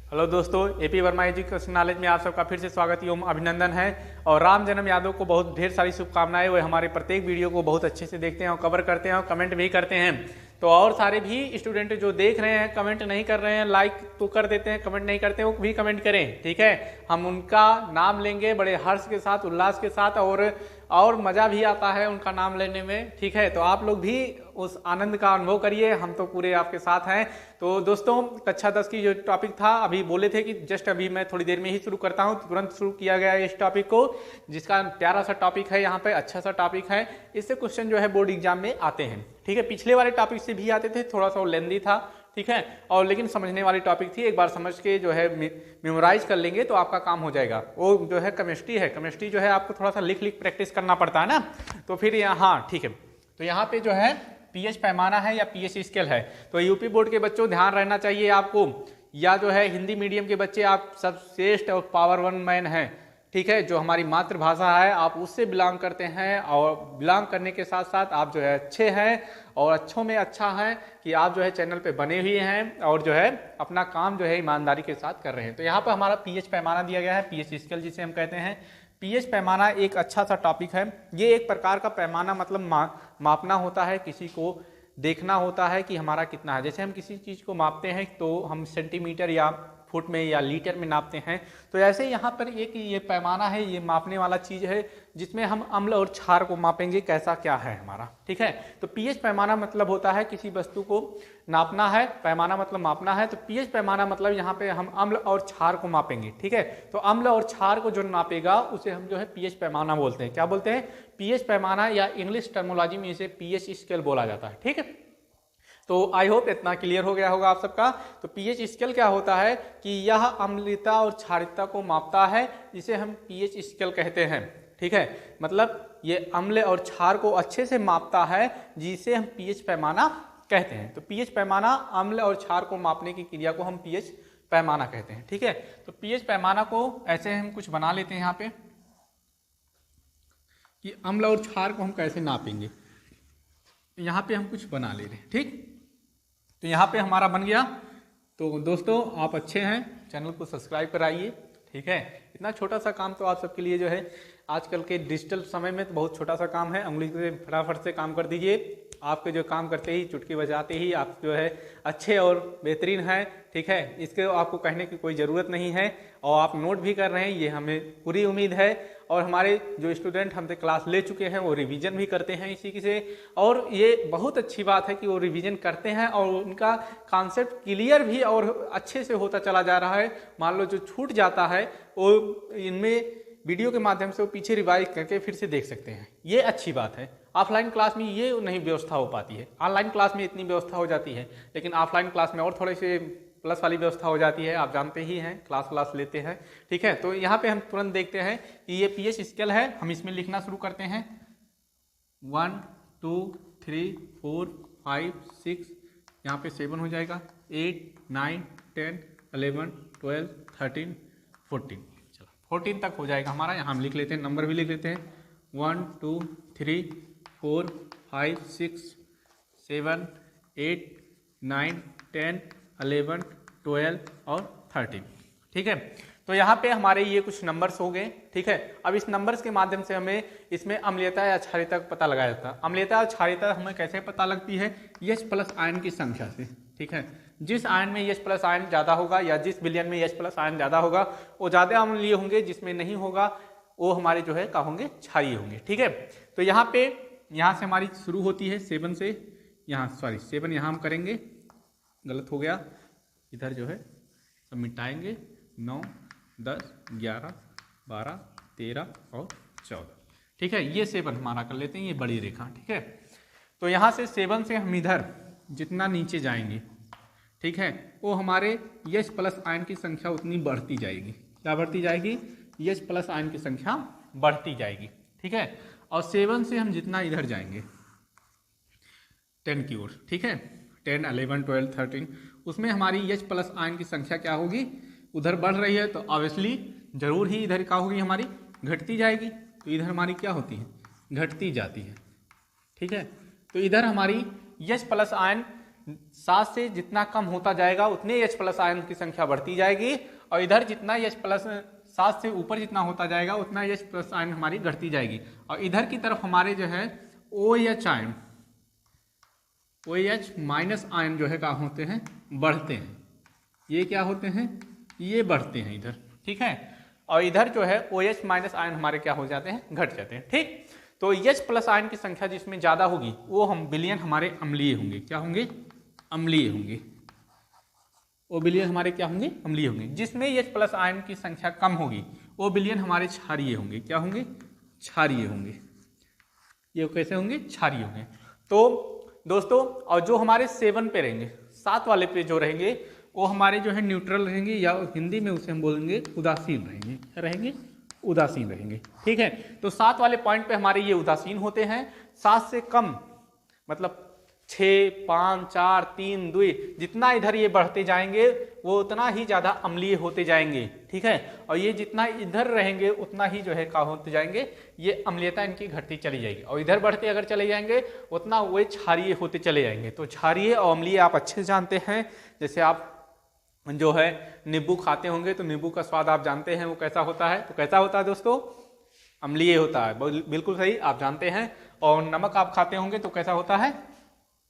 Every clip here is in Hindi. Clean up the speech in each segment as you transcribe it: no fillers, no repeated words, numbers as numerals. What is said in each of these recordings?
हेलो दोस्तों, एपी वर्मा एजुकेशन नॉलेज में आप सबका फिर से स्वागत एवं अभिनंदन है। और राम जन्म यादव को बहुत ढेर सारी शुभकामनाएं। वो हमारे प्रत्येक वीडियो को बहुत अच्छे से देखते हैं और कवर करते हैं और कमेंट भी करते हैं। तो और सारे भी स्टूडेंट जो देख रहे हैं, कमेंट नहीं कर रहे हैं, लाइक तो कर देते हैं, कमेंट नहीं करते हैं, वो भी कमेंट करें, ठीक है। हम उनका नाम लेंगे बड़े हर्ष के साथ, उल्लास के साथ, और मज़ा भी आता है उनका नाम लेने में, ठीक है। तो आप लोग भी उस आनंद का अनुभव करिए, हम तो पूरे आपके साथ हैं। तो दोस्तों, कक्षा 10 की जो टॉपिक था, अभी बोले थे कि जस्ट अभी मैं थोड़ी देर में ही शुरू करता हूं, तुरंत शुरू किया गया है इस टॉपिक को, जिसका प्यारा सा टॉपिक है, यहाँ पे अच्छा सा टॉपिक है। इससे क्वेश्चन जो है बोर्ड एग्जाम में आते हैं, ठीक है। पिछले वाले टॉपिक से भी आते थे, थोड़ा सा लेंदी था, ठीक है, और लेकिन समझने वाली टॉपिक थी। एक बार समझ के जो है मेमोराइज कर लेंगे तो आपका काम हो जाएगा। वो जो है केमिस्ट्री है, केमिस्ट्री जो है आपको थोड़ा सा लिख प्रैक्टिस करना पड़ता है ना, तो फिर यहाँ ठीक है। तो यहाँ पे जो है पीएच पैमाना है या पीएच स्केल है। तो यूपी बोर्ड के बच्चों ध्यान रहना चाहिए आपको, या जो है हिंदी मीडियम के बच्चे, आप सब श्रेष्ठ और पावर वन मैन हैं, ठीक है। जो हमारी मातृभाषा है, आप उससे बिलोंग करते हैं, और बिलोंग करने के साथ साथ आप जो है अच्छे हैं, और अच्छों में अच्छा है कि आप जो है चैनल पे बने हुए हैं और जो है अपना काम जो है ईमानदारी के साथ कर रहे हैं। तो यहाँ पर हमारा पीएच पैमाना दिया गया है, पीएच स्केल जिसे हम कहते हैं। पीएच पैमाना एक अच्छा सा टॉपिक है। ये एक प्रकार का पैमाना मतलब मापना होता है, किसी को देखना होता है कि हमारा कितना है। जैसे हम किसी चीज़ को मापते हैं तो हम सेंटीमीटर या फुट में या लीटर में नापते हैं, तो ऐसे यहाँ पर एक ये पैमाना है, ये मापने वाला चीज़ है, जिसमें हम अम्ल और क्षार को मापेंगे कैसा क्या है हमारा, ठीक है। तो पीएच पैमाना मतलब होता है किसी वस्तु को नापना है, पैमाना मतलब मापना है। तो पीएच पैमाना मतलब यहाँ पे हम अम्ल और क्षार को मापेंगे, ठीक है। तो अम्ल और क्षार को जो नापेगा उसे हम जो है पीएच पैमाना बोलते हैं। क्या बोलते हैं? पीएच पैमाना, या इंग्लिश टर्मोलॉजी में इसे पीएच स्केल बोला जाता है, ठीक है। तो आई होप इतना क्लियर हो गया होगा आप सबका। तो पीएच स्केल क्या होता है कि यह अम्लता और क्षारीयता को मापता है, जिसे हम पीएच स्केल कहते हैं, ठीक है। मतलब ये अम्ल और क्षार को अच्छे से मापता है, जिसे हम पीएच पैमाना कहते हैं। तो पीएच पैमाना, अम्ल और क्षार को मापने की क्रिया को हम पीएच पैमाना कहते हैं, ठीक है। तो पीएच पैमाना को ऐसे हम कुछ बना लेते हैं यहाँ पे कि अम्ल और क्षार को हम कैसे नापेंगे। यहाँ पे हम कुछ बना ले रहे हैं, ठीक। तो यहाँ पे हमारा बन गया। तो दोस्तों, आप अच्छे हैं, चैनल को सब्सक्राइब कराइए, ठीक है। इतना छोटा सा काम तो आप सबके लिए जो है आजकल के डिजिटल समय में तो बहुत छोटा सा काम है। उंगली से फटाफट से काम कर दीजिए। आपके जो काम करते ही, चुटकी बजाते ही आप जो है अच्छे और बेहतरीन हैं, ठीक है। इसके आपको कहने की कोई ज़रूरत नहीं है, और आप नोट भी कर रहे हैं, ये हमें पूरी उम्मीद है। और हमारे जो स्टूडेंट हमसे क्लास ले चुके हैं वो रिवीजन भी करते हैं इसी से, और ये बहुत अच्छी बात है कि वो रिवीजन करते हैं और उनका कॉन्सेप्ट क्लियर भी और अच्छे से होता चला जा रहा है। मान लो जो छूट जाता है वो इनमें वीडियो के माध्यम से वो पीछे रिवाइज करके फिर से देख सकते हैं, ये अच्छी बात है। ऑफलाइन क्लास में ये नहीं व्यवस्था हो पाती है, ऑनलाइन क्लास में इतनी व्यवस्था हो जाती है, लेकिन ऑफलाइन क्लास में और थोड़े से प्लस वाली व्यवस्था हो जाती है। आप जानते ही हैं, क्लास लेते हैं, ठीक है। तो यहाँ पे हम तुरंत देखते हैं कि ये पीएच स्केल है। हम इसमें लिखना शुरू करते हैं 1 2 3 4 5 6, यहाँ पे 7 हो जाएगा, 8 9 10 11 12 13 14, चलो 14 तक हो जाएगा हमारा। यहाँ हम लिख लेते हैं, नंबर भी लिख लेते हैं 1 2 3 4 5 6 7 8 9 10 11 12 और 13, ठीक है। तो यहाँ पे हमारे ये कुछ नंबर्स हो गए, ठीक है। अब इस नंबर्स के माध्यम से हमें इसमें अम्लीयता या क्षारीयता का पता लगाया जाता है। अम्लीयता और क्षारीयता हमें कैसे पता लगती है? H प्लस आयन की संख्या से, ठीक है। जिस आयन में H प्लस आयन ज़्यादा होगा, या जिस विलयन में H प्लस आयन ज़्यादा होगा, वो ज़्यादा अम्लीय होंगे। जिसमें नहीं होगा वो हमारे जो है क्या होंगे? क्षारीय होंगे, ठीक है। तो यहाँ पे, यहाँ से हमारी शुरू होती है 7 से, यहाँ 7 यहाँ हम करेंगे, गलत हो गया, इधर जो है सब मिटाएंगे, 9 10 11 12 13 और 14, ठीक है। ये 7 हमारा कर लेते हैं, ये बड़ी रेखा, ठीक है। तो यहाँ से 7 से हम इधर जितना नीचे जाएंगे, ठीक है, वो हमारे H प्लस आयन की संख्या उतनी बढ़ती जाएगी। क्या बढ़ती जाएगी? H प्लस आयन की संख्या बढ़ती जाएगी, ठीक है। और 7 से हम जितना इधर जाएंगे 10 की ओर, ठीक है, 10 11 12 13, उसमें हमारी H प्लस आयन की संख्या क्या होगी? उधर बढ़ रही है, तो ऑब्वियसली जरूर ही इधर क्या होगी? हमारी घटती जाएगी। तो इधर हमारी क्या होती है? घटती जाती है, ठीक है। तो इधर हमारी H प्लस आयन 7 से जितना कम होता जाएगा उतने H प्लस आयन की संख्या बढ़ती जाएगी, और इधर जितना H प्लस 7 से ऊपर जितना होता जाएगा उतना H प्लस आयन हमारी घटती जाएगी। और इधर की तरफ हमारे जो है OH ion, OH minus ion जो है क्या होते हैं, बढ़ते हैं। ये क्या होते हैं, ये बढ़ते हैं इधर, ठीक है। और इधर जो है OH माइनस आयन हमारे क्या हो जाते हैं, घट जाते हैं, ठीक। तो H प्लस आयन की संख्या जिसमें ज़्यादा होगी वो हम विलयन हमारे अम्लीय होंगे। क्या होंगे, अम्लीय होंगे। वो विलयन हमारे क्या होंगे, अम्लीय होंगे। जिसमें H प्लस आयन की संख्या कम होगी वो विलयन हमारे क्षारीय होंगे। क्या होंगे, क्षारीय होंगे। ये कैसे होंगे, क्षारीय होंगे। तो दोस्तों, और जो हमारे 7 पे रहेंगे, 7 वाले पे जो रहेंगे वो हमारे जो है न्यूट्रल रहेंगे, या हिंदी में उसे हम बोलेंगे उदासीन रहेंगे। क्या रहेंगे, उदासीन रहेंगे, ठीक है। तो 7 वाले पॉइंट पे हमारे ये उदासीन होते हैं। 7 से कम मतलब 6, 5, 4, 3, 2, जितना इधर ये बढ़ते जाएंगे वो उतना ही ज़्यादा अम्लीय होते जाएंगे, ठीक है। और ये जितना इधर रहेंगे उतना ही जो है क्या होते जाएंगे, ये अम्लीयता इनकी घटती चली जाएगी। और इधर बढ़ते अगर चले जाएंगे उतना वो क्षारीय होते चले जाएंगे। तो क्षारीय और अम्लीय आप अच्छे से जानते हैं। जैसे आप जो है नींबू खाते होंगे तो नींबू का स्वाद आप जानते हैं वो कैसा होता है। तो कैसा होता है दोस्तों, अम्लीय होता है, बिल्कुल सही, आप जानते हैं। और नमक आप खाते होंगे तो कैसा होता है,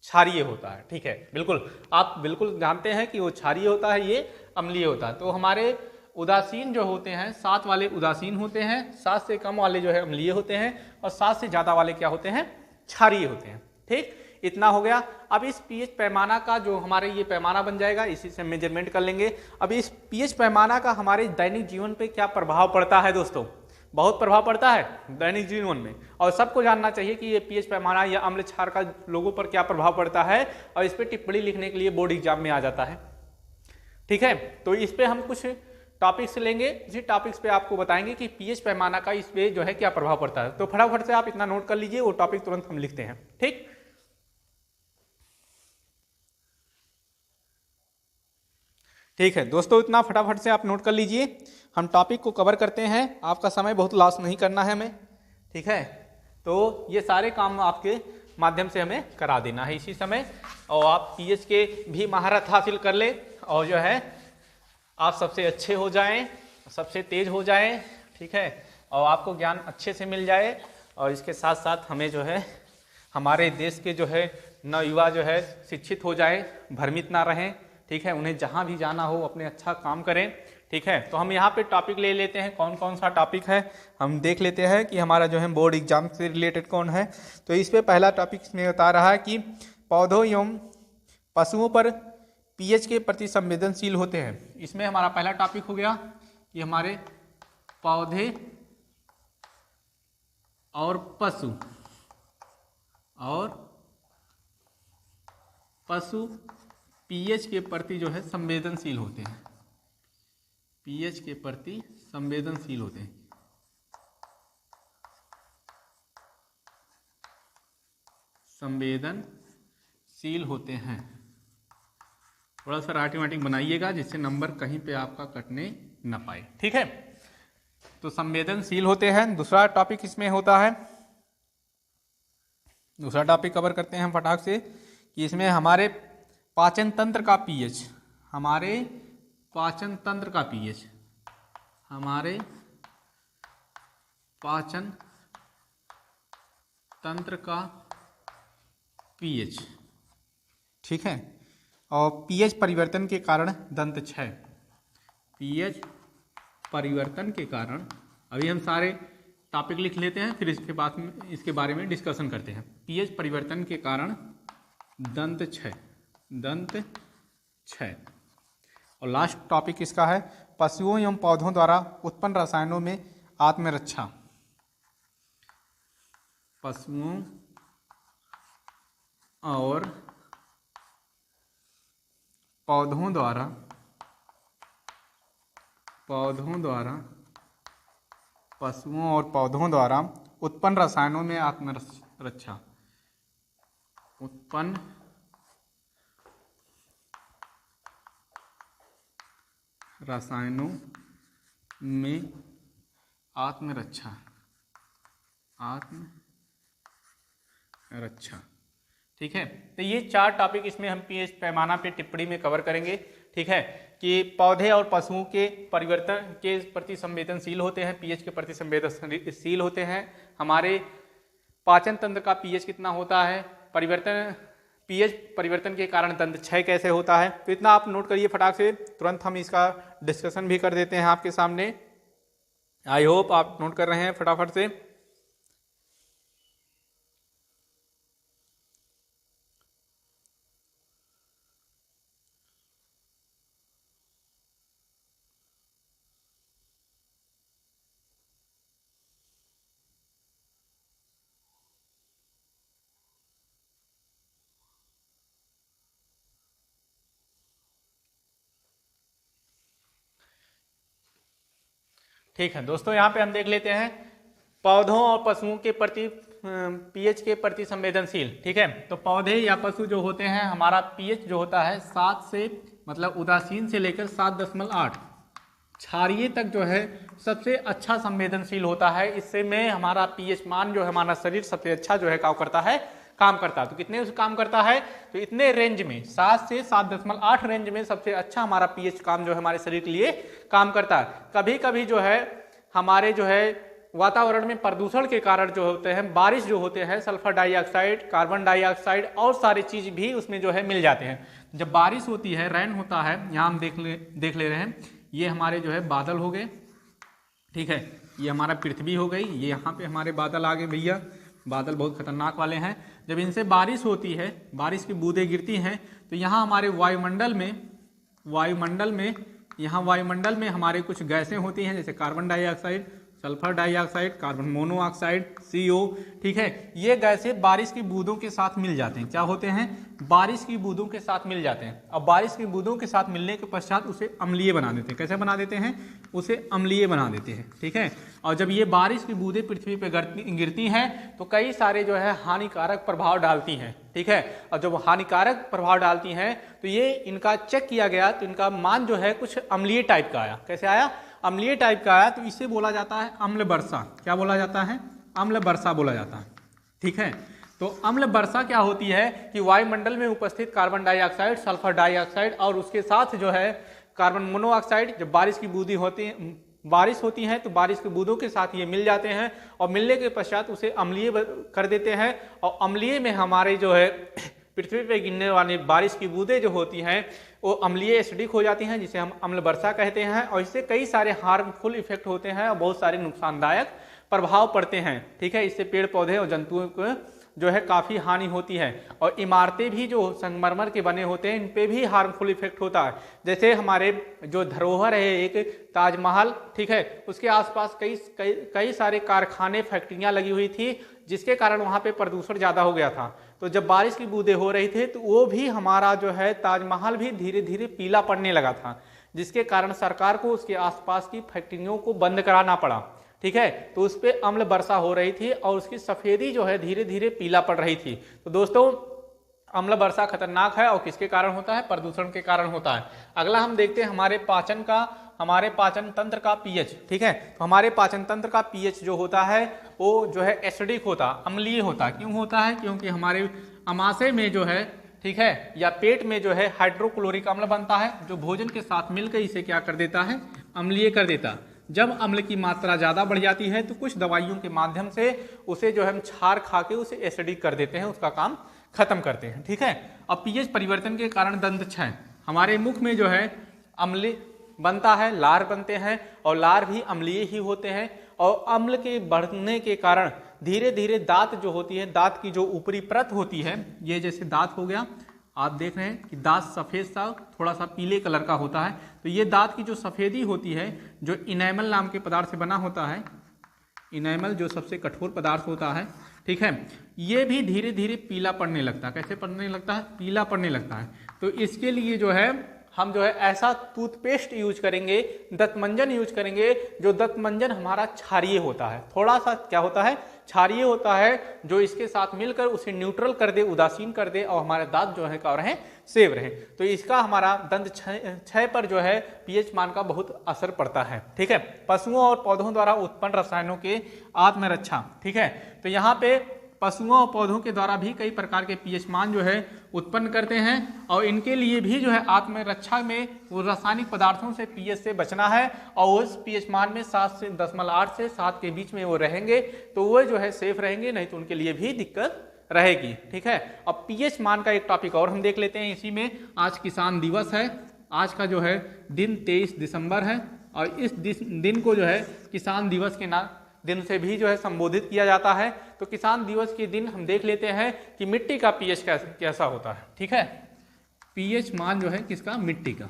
क्षारीय होता है, ठीक है। बिल्कुल आप बिल्कुल जानते हैं कि वो क्षारीय होता है, ये अम्लीय होता है। तो हमारे उदासीन जो होते हैं, 7 वाले उदासीन होते हैं, 7 से कम वाले जो है अम्लीय होते हैं, और 7 से ज़्यादा वाले क्या होते हैं, क्षारीय होते हैं, ठीक। इतना हो गया। अब इस पीएच पैमाना का जो हमारे ये पैमाना बन जाएगा, इसी से मेजरमेंट कर लेंगे। अब इस पीएच पैमाना का हमारे दैनिक जीवन पे क्या प्रभाव पड़ता है दोस्तों, बहुत प्रभाव पड़ता है दैनिक जीवन में। और सबको जानना चाहिए कि ये पीएच पैमाना या अम्ल क्षार का लोगों पर क्या प्रभाव पड़ता है, और इस पर टिप्पणी लिखने के लिए बोर्ड एग्जाम में आ जाता है, ठीक है। तो इस पे हम कुछ टॉपिक्स लेंगे, इसी टॉपिक्स पे आपको बताएंगे कि पीएच पैमाना का इस पे जो है क्या प्रभाव पड़ता है। तो फटाफट से आप इतना नोट कर लीजिए, वो टॉपिक तुरंत हम लिखते हैं, ठीक। ठीक है दोस्तों, इतना फटाफट से आप नोट कर लीजिए। हम टॉपिक को कवर करते हैं, आपका समय बहुत लॉस नहीं करना है हमें, ठीक है। तो ये सारे काम आपके माध्यम से हमें करा देना है इसी समय, और आप पीएच के भी महारत हासिल कर ले, और जो है आप सबसे अच्छे हो जाएं, सबसे तेज हो जाएं, ठीक है, और आपको ज्ञान अच्छे से मिल जाए। और इसके साथ साथ हमें जो है हमारे देश के जो है नवयुवा जो है शिक्षित हो जाए, भ्रमित ना रहें, ठीक है। उन्हें जहाँ भी जाना हो अपने अच्छा काम करें, ठीक है। तो हम यहाँ पे टॉपिक ले लेते हैं, कौन कौन सा टॉपिक है हम देख लेते हैं कि हमारा जो है बोर्ड एग्जाम से रिलेटेड कौन है। तो इस पे पहला टॉपिक इसमें बता रहा है कि पौधों एवं पशुओं पर पीएच के प्रति संवेदनशील होते हैं। इसमें हमारा पहला टॉपिक हो गया कि हमारे पौधे और पशु पीएच के प्रति जो है संवेदनशील होते हैं, पीएच के प्रति संवेदनशील होते हैं। संवेदनशील होते हैं। थोड़ा सा ऑटोमेटिक बनाइएगा जिससे नंबर कहीं पे आपका कटने न पाए, ठीक है। तो संवेदनशील होते हैं। दूसरा टॉपिक इसमें होता है, दूसरा टॉपिक कवर करते हैं हम फटाक से कि इसमें हमारे पाचन तंत्र का पीएच, हमारे पाचन तंत्र का पीएच, हमारे पाचन तंत्र का पीएच, ठीक है। और पीएच परिवर्तन के कारण दंत क्षय, पीएच परिवर्तन के कारण, अभी हम सारे टॉपिक लिख लेते हैं फिर इसके बाद में इसके बारे में डिस्कशन करते हैं। पीएच परिवर्तन के कारण दंत क्षय, दंत क्षय। और लास्ट टॉपिक इसका है पशुओं एवं पौधों द्वारा उत्पन्न रसायनों में आत्मरक्षा, पशुओं और पौधों द्वारा पशुओं और पौधों द्वारा उत्पन्न रसायनों में आत्मरक्षा, उत्पन्न रसायनों में आत्मरक्षा, ठीक है। तो ये 4 टॉपिक इसमें हम पीएच पैमाना पे टिप्पणी में कवर करेंगे। ठीक है, कि पौधे और पशुओं के परिवर्तन के प्रति संवेदनशील होते हैं, पीएच के प्रति संवेदनशील होते हैं। हमारे पाचन तंत्र का पीएच कितना होता है, पीएच परिवर्तन के कारण दंत क्षय कैसे होता है। तो इतना आप नोट करिए फटाक से, तुरंत हम इसका डिस्कशन भी कर देते हैं आपके सामने। आई होप आप नोट कर रहे हैं फटाफट से। ठीक है दोस्तों, यहाँ पे हम देख लेते हैं पौधों और पशुओं के प्रति पीएच के प्रति संवेदनशील। ठीक है, तो पौधे या पशु जो होते हैं, हमारा पीएच जो होता है 7 से मतलब उदासीन से लेकर 7.8 क्षारीय तक जो है सबसे अच्छा संवेदनशील होता है। इससे में हमारा पीएच मान जो है हमारा शरीर सबसे अच्छा जो है काम करता है। तो कितने काम करता है, तो इतने रेंज में 7 से 7.8 रेंज में सबसे अच्छा हमारा पीएच काम जो है हमारे शरीर के लिए काम करता है। कभी कभी जो है हमारे जो है वातावरण में प्रदूषण के कारण जो होते हैं, बारिश जो होते हैं, सल्फर डाइऑक्साइड, कार्बन डाइऑक्साइड और सारी चीज भी उसमें जो है मिल जाते हैं। जब बारिश होती है, रेन होता है, यहाँ हम देख ले रहे हैं, ये हमारे जो है बादल हो गए। ठीक है, ये हमारा पृथ्वी हो गई, ये यहाँ पे हमारे बादल आ गए भैया। बादल बहुत खतरनाक वाले हैं। जब इनसे बारिश होती है, बारिश की बूंदें गिरती हैं, तो यहाँ हमारे वायुमंडल में हमारे कुछ गैसें होती हैं, जैसे carbon dioxide, sulphur dioxide, carbon monoxide, CO। ठीक है, ये गैसें बारिश की बूंदों के साथ मिल जाते हैं। क्या होते हैं, बारिश की बूंदों के साथ मिल जाते हैं। अब बारिश की बूंदों के साथ मिलने के पश्चात उसे अम्लीय बना देते हैं। कैसे बना देते हैं, उसे अम्लीय बना देते हैं। ठीक है, और जब ये बारिश की बूंदें पृथ्वी पर गिरती हैं तो कई सारे जो है हानिकारक प्रभाव डालती हैं। ठीक है, और जब हानिकारक प्रभाव डालती हैं तो ये इनका चेक किया गया तो इनका मान जो है कुछ अम्लीय टाइप का आया। कैसे आया, अम्लीय टाइप का आया। तो इसे बोला जाता है अम्ल वर्षा। क्या बोला जाता है, अम्ल वर्षा बोला जाता है। ठीक है, तो अम्ल वर्षा क्या होती है कि वायुमंडल में उपस्थित कार्बन डाइऑक्साइड, सल्फर डाइऑक्साइड और उसके साथ जो है कार्बन मोनोऑक्साइड, जब बारिश होती है तो बारिश की बूंदों के साथ ये मिल जाते हैं और मिलने के पश्चात उसे अम्लीय कर देते हैं। और अम्लीय में हमारे जो है पृथ्वी पे गिरने वाली बारिश की बूंदें जो होती हैं वो अम्लीय एसिडिक हो जाती हैं, जिसे हम अम्ल वर्षा कहते हैं। और इससे कई सारे हार्मफुल इफेक्ट होते हैं और बहुत सारे नुकसानदायक प्रभाव पड़ते हैं। ठीक है, इससे पेड़ पौधे और जंतुओं को जो है काफ़ी हानि होती है। और इमारतें भी जो संगमरमर के बने होते हैं, इन पे भी हार्मफुल इफेक्ट होता है। जैसे हमारे जो धरोहर है एक ताजमहल, ठीक है, उसके आसपास कई सारे कारखाने, फैक्ट्रियां लगी हुई थी, जिसके कारण वहाँ पे प्रदूषण ज़्यादा हो गया था। तो जब बारिश की बूंदें हो रही थी तो वो भी हमारा जो है ताजमहल भी धीरे धीरे पीला पड़ने लगा था, जिसके कारण सरकार को उसके आसपास की फैक्ट्रियों को बंद कराना पड़ा। ठीक है, तो उस पर अम्ल वर्षा हो रही थी और उसकी सफेदी जो है धीरे धीरे पीला पड़ रही थी। तो दोस्तों अम्ल वर्षा खतरनाक है और किसके कारण होता है, प्रदूषण के कारण होता है। अगला हम देखते हैं हमारे पाचन तंत्र का पीएच। ठीक है, तो हमारे पाचन तंत्र का पीएच जो होता है वो जो है एसिडिक होता, अम्लीय होता। क्यों होता है, क्योंकि हमारे अमाशय में जो है, ठीक है, या पेट में जो है हाइड्रोक्लोरिक अम्ल बनता है, जो भोजन के साथ मिलकर इसे क्या कर देता है, अम्लीय कर देता। जब अम्ल की मात्रा ज़्यादा बढ़ जाती है तो कुछ दवाइयों के माध्यम से उसे जो है हम क्षार खा के उसे एसिडिक कर देते हैं, उसका काम खत्म करते हैं। ठीक है, अब पीएच परिवर्तन के कारण दंत क्षय, हमारे मुख में जो है अम्ल बनता है, लार बनते हैं और लार भी अम्लीय ही होते हैं। और अम्ल के बढ़ने के कारण धीरे धीरे दांत जो होती है, दांत की जो ऊपरी परत होती है, ये जैसे दांत हो गया, आप देख रहे हैं कि दांत सफ़ेद सा थोड़ा सा पीले कलर का होता है। तो ये दांत की जो सफ़ेदी होती है, जो इनेमल नाम के पदार्थ से बना होता है, इनेमल जो सबसे कठोर पदार्थ होता है, ठीक है, ये भी धीरे धीरे पीला पड़ने लगता है। कैसे पड़ने लगता है, पीला पड़ने लगता है। तो इसके लिए जो है हम जो है ऐसा टूथपेस्ट यूज करेंगे, दंतमंजन यूज करेंगे, जो दंतमंजन हमारा क्षारीय होता है, थोड़ा सा क्या होता है, क्षारीय होता है, जो इसके साथ मिलकर उसे न्यूट्रल कर दे, उदासीन कर दे और हमारे दांत जो है क्या रहें, सेव रहें। तो इसका हमारा दंत क्षय पर जो है पीएच मान का बहुत असर पड़ता है। ठीक है, पशुओं और पौधों द्वारा उत्पन्न रसायनों के आत्मरक्षा। ठीक है, तो यहाँ पे पशुओं और पौधों के द्वारा भी कई प्रकार के पीएच मान जो है उत्पन्न करते हैं और इनके लिए भी जो है आत्मरक्षा में वो रासायनिक पदार्थों से पीएच से बचना है और उस पीएच मान में 7.8 से 7 के बीच में वो रहेंगे तो वो जो है सेफ रहेंगे, नहीं तो उनके लिए भी दिक्कत रहेगी। ठीक है, अब पीएच मान का एक टॉपिक और हम देख लेते हैं इसी में। आज किसान दिवस है, आज का जो है दिन 23 दिसंबर है और इस दिन को जो है किसान दिवस के दिन से भी जो है संबोधित किया जाता है। तो किसान दिवस के दिन हम देख लेते हैं कि मिट्टी का पीएच कैसा होता है। ठीक है, पीएच मान जो है किसका, मिट्टी का।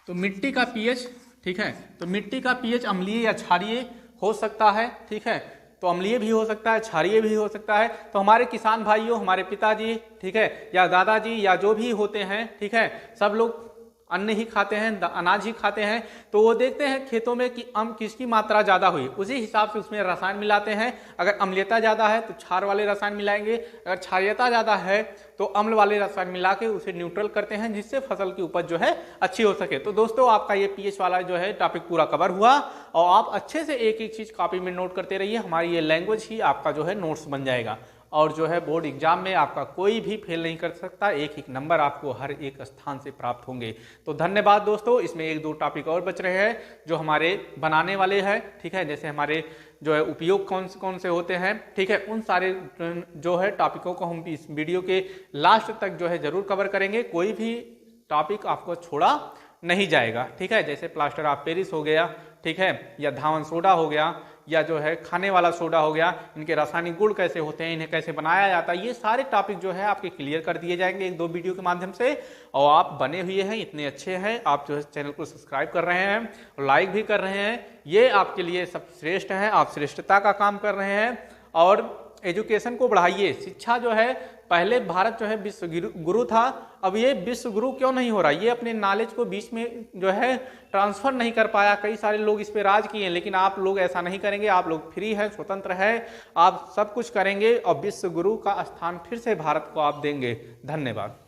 तो मिट्टी का पीएच, ठीक है, तो मिट्टी का पीएच अम्लीय या क्षारीय हो सकता है। ठीक है, तो अम्लीय भी हो सकता है, क्षारीय भी हो सकता है। तो हमारे किसान भाइयों, हमारे पिताजी, ठीक है, या दादाजी या जो भी होते हैं, ठीक है, सब लोग अन्न ही खाते हैं, अनाज ही खाते हैं। तो वो देखते हैं खेतों में कि किसकी मात्रा ज़्यादा हुई, उसी हिसाब से उसमें रसायन मिलाते हैं। अगर अम्लीयता ज़्यादा है तो क्षार वाले रसायन मिलाएंगे, अगर क्षारीयता ज़्यादा है तो अम्ल वाले रसायन मिला के उसे न्यूट्रल करते हैं जिससे फसल की उपज जो है अच्छी हो सके। तो दोस्तों आपका ये पीएच वाला जो है टॉपिक पूरा कवर हुआ और आप अच्छे से एक एक चीज़ कॉपी में नोट करते रहिए। हमारी ये लैंग्वेज ही आपका जो है नोट्स बन जाएगा और जो है बोर्ड एग्जाम में आपका कोई भी फेल नहीं कर सकता, एक एक नंबर आपको हर एक स्थान से प्राप्त होंगे। तो धन्यवाद दोस्तों। इसमें एक दो टॉपिक और बच रहे हैं जो हमारे बनाने वाले हैं। ठीक है, जैसे हमारे जो है उपयोग कौन से होते हैं, ठीक है, उन सारे जो है टॉपिकों को हम इस वीडियो के लास्ट तक जो है जरूर कवर करेंगे। कोई भी टॉपिक आपको छोड़ा नहीं जाएगा। ठीक है, जैसे प्लास्टर ऑफ पेरिस हो गया, ठीक है, या धावन सोडा हो गया, या जो है खाने वाला सोडा हो गया, इनके रासायनिक गुण कैसे होते हैं, इन्हें कैसे बनाया जाता है, ये सारे टॉपिक जो है आपके क्लियर कर दिए जाएंगे एक दो वीडियो के माध्यम से। और आप बने हुए हैं, इतने अच्छे हैं, आप जो है चैनल को सब्सक्राइब कर रहे हैं और लाइक भी कर रहे हैं, ये आपके लिए सब श्रेष्ठ है। आप श्रेष्ठता का काम कर रहे हैं और एजुकेशन को बढ़ाइए। शिक्षा जो है, पहले भारत जो है विश्व गुरु था, अब ये विश्व गुरु क्यों नहीं हो रहा, ये अपने नॉलेज को बीच में जो है ट्रांसफर नहीं कर पाया। कई सारे लोग इस पे राज किए, लेकिन आप लोग ऐसा नहीं करेंगे। आप लोग फ्री हैं, स्वतंत्र है, आप सब कुछ करेंगे और विश्व गुरु का स्थान फिर से भारत को आप देंगे। धन्यवाद।